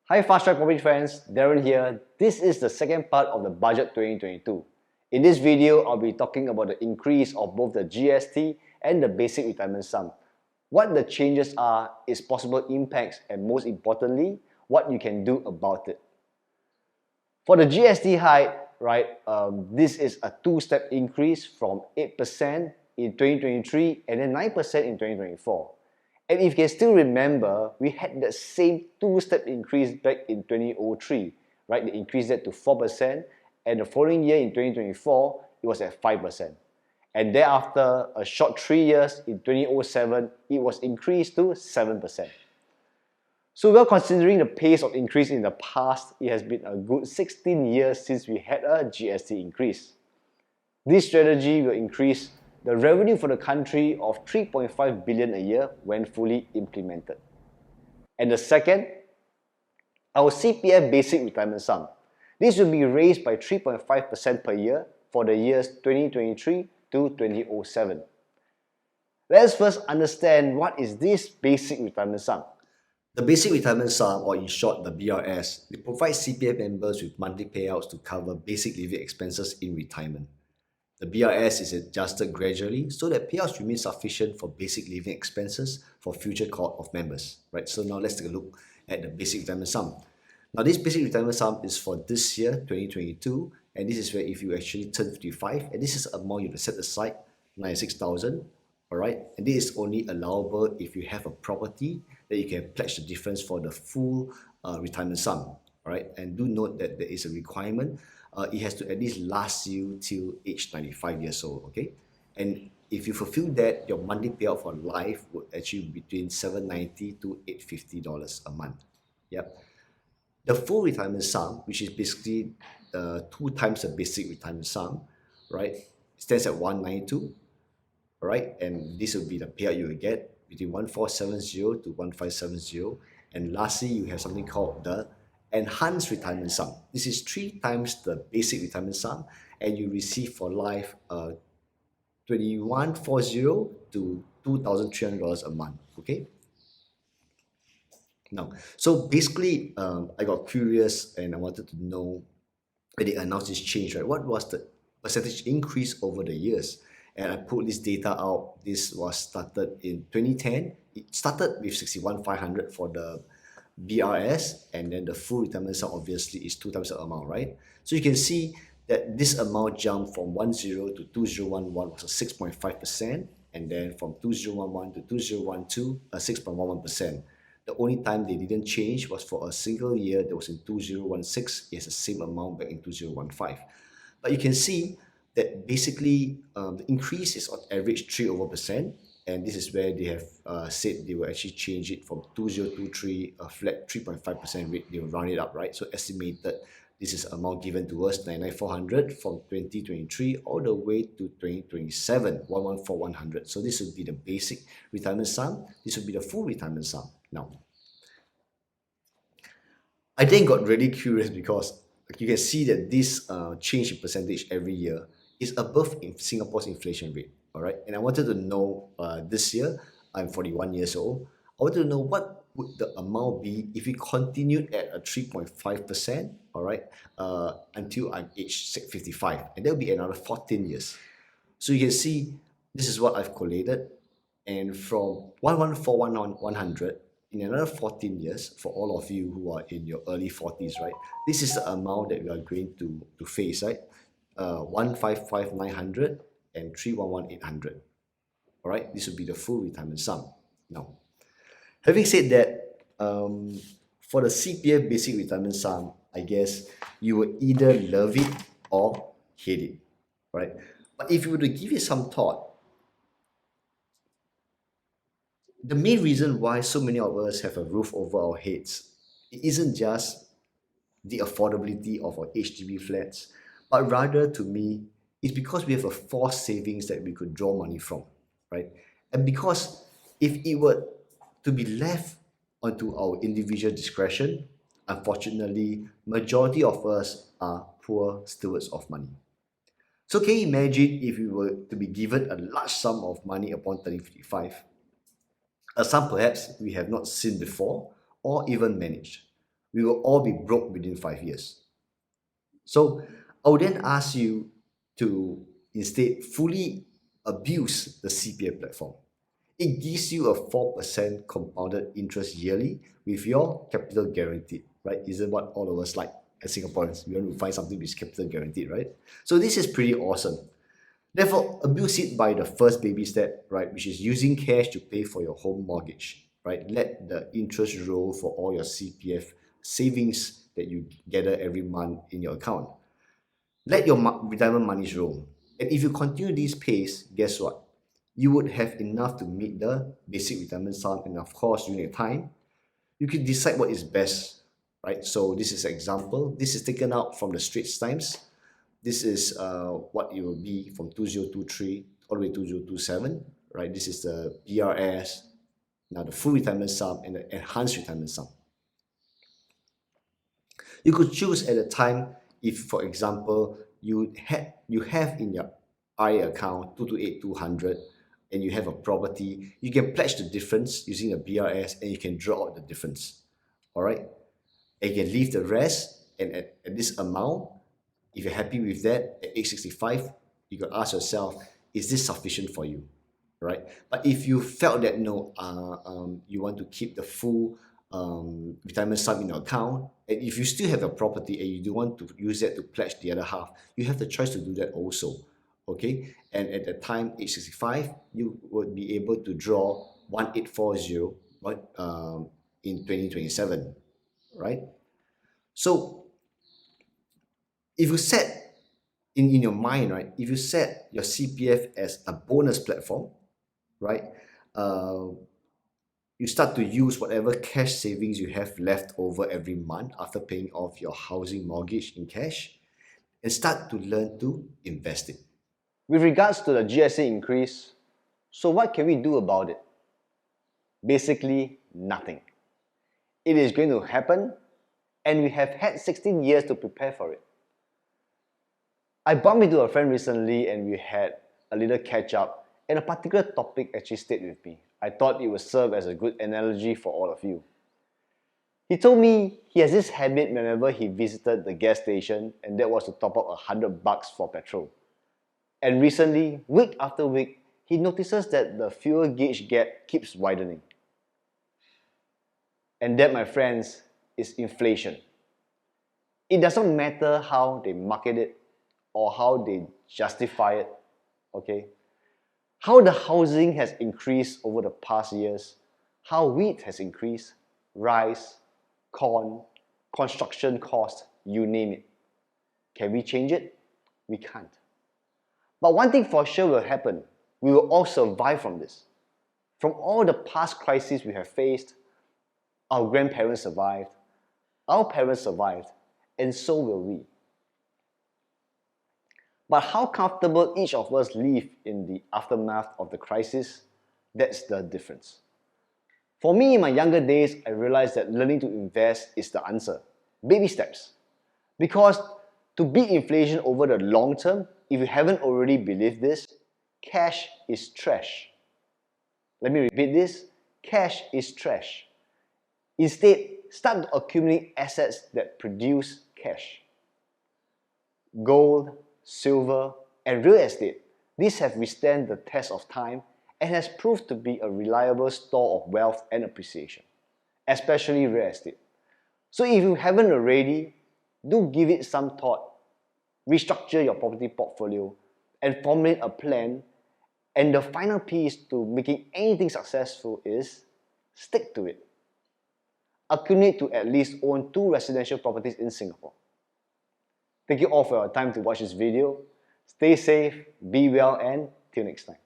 Hi Fast Track Property friends, Darren here. This is the second part of the Budget 2022. In this video, I'll be talking about the increase of both the GST and the Basic Retirement Sum. What the changes are, its possible impacts, and most importantly, what you can do about it. For the GST hike, this is a two-step increase from 8% in 2023 and then 9% in 2024. And if you can still remember, we had that same two-step increase back in 2003, right? They increased that to 4%, and the following year in 2024, it was at 5%. And thereafter, a short 3 years, in 2007, it was increased to 7%. So well, considering the pace of increase in the past, it has been a good 16 years since we had a GST increase. This strategy will increase the revenue for the country of 3.5 billion a year when fully implemented. And the second, our CPF Basic Retirement Sum. This will be raised by 3.5% per year for the years 2023 to 2007. Let's first understand what is this Basic Retirement Sum. The Basic Retirement Sum, or in short the BRS, they provide CPF members with monthly payouts to cover basic living expenses in retirement. The BRS is adjusted gradually so that payouts remain sufficient for basic living expenses for future cohort of members. Right. So now let's take a look at the Basic Retirement Sum. Now this Basic Retirement Sum is for this year, 2022, and this is where if you actually turn 55, and this is the amount you have to set aside, 96,000. Alright, and this is only allowable if you have a property that you can pledge the difference for the full retirement sum. Alright, and do note that there is a requirement. It has to at least last you till age 95 years old. Okay, and if you fulfill that, your monthly payout for life would actually be between $790 to $850 a month. Yep. The full retirement sum, which is basically 2 times the basic retirement sum, right, stands at 192. Right, and this will be the payout you will get between 1470 to 1570. And lastly, you have something called the enhanced retirement sum. This is 3 times the basic retirement sum, and you receive for life 2140 to $2,300 a month. Okay. Now, so basically, I got curious and I wanted to know when they announced this change, right? What was the percentage increase over the years? And I put this data out. This was started in 2010. It started with 61,500 for the BRS, and then the full retirement sum obviously is 2 times the amount, right? So you can see that this amount jumped from 10 to 2011 was a 6.5%, and then from 2011 to 2012, a 6.11%. The only time they didn't change was for a single year, that was in 2016. It's the same amount back in 2015. But you can see that basically the increase is on average 3%, and this is where they have said they will actually change it from 2023, a flat 3.5% rate. They will round it up, right? So estimated this is amount given to us 99,400 from 2023 all the way to 2027, 114,100. So this would be the basic retirement sum. This would be the full retirement sum. Now, I then got really curious because you can see that this change in percentage every year is above in Singapore's inflation rate. All right, and I wanted to know this year, I'm 41 years old. I wanted to know what would the amount be if we continued at a 3.5%, all right, until I'm age 55, and that will be another 14 years. So you can see this is what I've collated, and from 114,100 in another 14 years, for all of you who are in your early 40s, right, this is the amount that we are going to face, right? 155,900 and 311,800. All right, this would be the full retirement sum. Now, having said that, for the CPF Basic Retirement Sum, I guess you will either love it or hate it, right? But if you were to give it some thought, the main reason why so many of us have a roof over our heads, it isn't just the affordability of our HDB flats, but rather to me, it's because we have a forced savings that we could draw money from, right? And because if it were to be left onto our individual discretion, unfortunately, majority of us are poor stewards of money. So can you imagine if we were to be given a large sum of money upon turning 55? A sum perhaps we have not seen before or even managed. we will all be broke within 5 years. So I would then ask you to instead fully abuse the CPF platform. It gives you a 4% compounded interest yearly with your capital guaranteed, right? Isn't what all of us like as Singaporeans? We want to find something which is capital guaranteed, right? So this is pretty awesome. Therefore, abuse it by the first baby step, right? Which is using cash to pay for your home mortgage, right? Let the interest roll for all your CPF savings that you gather every month in your account. Let your retirement monies roll. And if you continue this pace, guess what? You would have enough to meet the basic retirement sum, and of course, during the time, you can decide what is best, right? So this is an example. This is taken out from the Straits Times. This is what it will be from 2023 all the way to 2027, right? This is the BRS, now the full retirement sum and the enhanced retirement sum. You could choose at a time if, for example, you have in your IA account 228,200 and you have a property, you can pledge the difference using a BRS and you can draw out the difference. All right, and you can leave the rest, and at this amount, if you're happy with that at age 65, you can ask yourself, is this sufficient for you, right? But if you felt that no, you want to keep the full retirement sum in your account, and if you still have a property and you do want to use that to pledge the other half, you have the choice to do that also, okay? And at the time, age 65, you would be able to draw 1840 in 2027, right? So if you set in your mind, right, if you set your CPF as a bonus platform, right, you start to use whatever cash savings you have left over every month after paying off your housing mortgage in cash, and start to learn to invest it. With regards to the GST increase, so what can we do about it? Basically, nothing. It is going to happen, and we have had 16 years to prepare for it. I bumped into a friend recently and we had a little catch up, and a particular topic actually stayed with me. I thought it would serve as a good analogy for all of you. He told me he has this habit whenever he visited the gas station, and that was to top up $100 for petrol. And recently, week after week, he notices that the fuel gauge gap keeps widening. And that, my friends, is inflation. It doesn't matter how they market it or how they justify it, okay? How the housing has increased over the past years, how wheat has increased, rice, corn, construction cost, you name it. Can we change it? We can't. But one thing for sure will happen. We will all survive from this. From all the past crises we have faced, our grandparents survived, our parents survived, and so will we. But how comfortable each of us live in the aftermath of the crisis, that's the difference. For me, in my younger days, I realized that learning to invest is the answer. Baby steps. Because to beat inflation over the long term, if you haven't already believed this, cash is trash. Let me repeat this. Cash is trash. Instead, start to accumulate assets that produce cash. Gold, silver, and real estate. These have withstood the test of time and has proved to be a reliable store of wealth and appreciation, especially real estate. So if you haven't already, do give it some thought. Restructure your property portfolio and formulate a plan. And the final piece to making anything successful is stick to it. Accumulate to at least own 2 residential properties in Singapore. Thank you all for your time to watch this video. Stay safe, be well, and till next time.